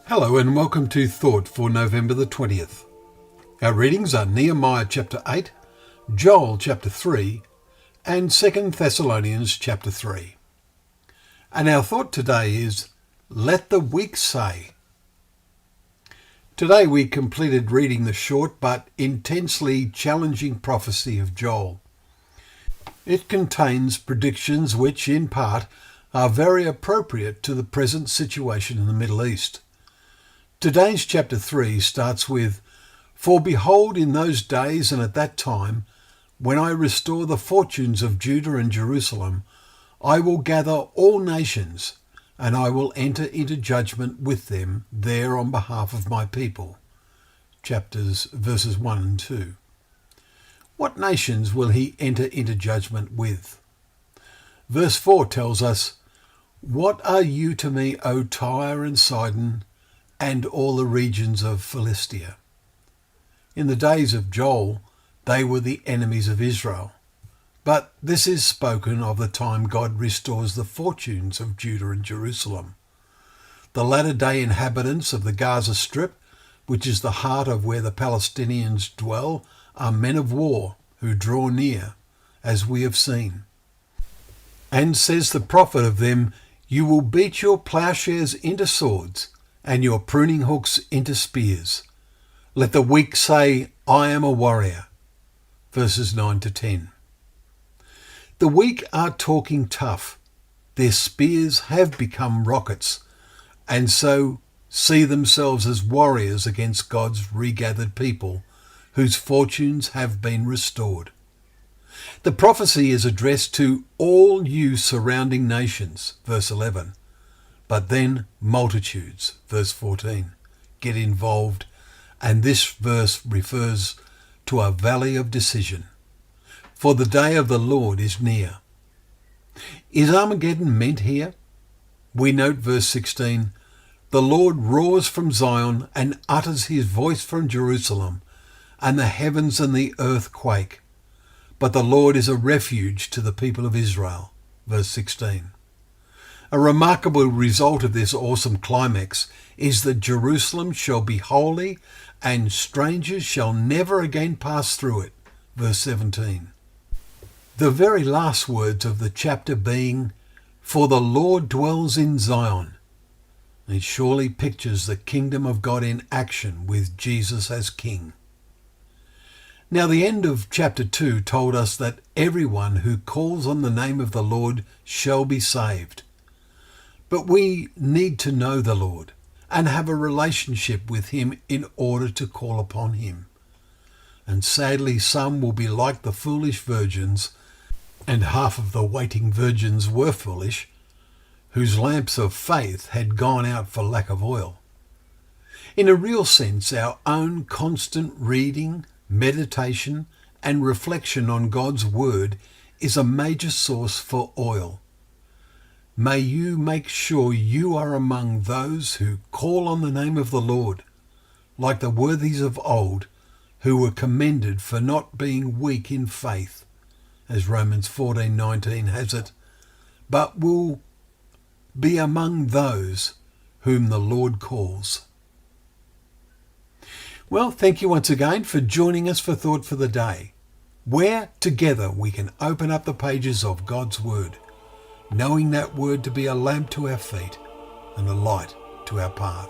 Hello and welcome to Thought for November the 20th. Our readings are Nehemiah chapter 8, Joel chapter 3 and 2 Thessalonians chapter 3. And our thought today is, let the weak say. Today we completed reading the short but intensely challenging prophecy of Joel. It contains predictions which, in part, are very appropriate to the present situation in the Middle East. Today's chapter 3 starts with, For behold, in those days and at that time, when I restore the fortunes of Judah and Jerusalem, I will gather all nations, and I will enter into judgment with them there on behalf of my people. Verses 1 and 2. What nations will he enter into judgment with? Verse 4 tells us, What are you to me, O Tyre and Sidon, and all the regions of Philistia? In the days of Joel, they were the enemies of Israel. But this is spoken of the time God restores the fortunes of Judah and Jerusalem. The latter-day inhabitants of the Gaza Strip, which is the heart of where the Palestinians dwell, are men of war who draw near, as we have seen. And says the prophet of them, You will beat your plowshares into swords, and your pruning hooks into spears. Let the weak say, I am a warrior. Verses 9 to 10. The weak are talking tough. Their spears have become rockets, and so see themselves as warriors against God's regathered people, whose fortunes have been restored. The prophecy is addressed to all you surrounding nations, verse 11. But then multitudes, verse 14, get involved, and this verse refers to a valley of decision. For the day of the Lord is near. Is Armageddon meant here? We note verse 16, The Lord roars from Zion and utters his voice from Jerusalem, and the heavens and the earth quake. But the Lord is a refuge to the people of Israel. Verse 16. A remarkable result of this awesome climax is that Jerusalem shall be holy and strangers shall never again pass through it. Verse 17. The very last words of the chapter being, For the Lord dwells in Zion. It surely pictures the kingdom of God in action with Jesus as King. Now the end of chapter 2 told us that everyone who calls on the name of the Lord shall be saved. But we need to know the Lord and have a relationship with him in order to call upon him. And sadly, some will be like the foolish virgins, and half of the waiting virgins were foolish, whose lamps of faith had gone out for lack of oil. In a real sense, our own constant reading, meditation, and reflection on God's word is a major source for oil. May you make sure you are among those who call on the name of the Lord, like the worthies of old, who were commended for not being weak in faith, as Romans 14:19 has it, but will be among those whom the Lord calls. Well, thank you once again for joining us for Thought for the Day, where together we can open up the pages of God's Word, knowing that Word to be a lamp to our feet and a light to our path.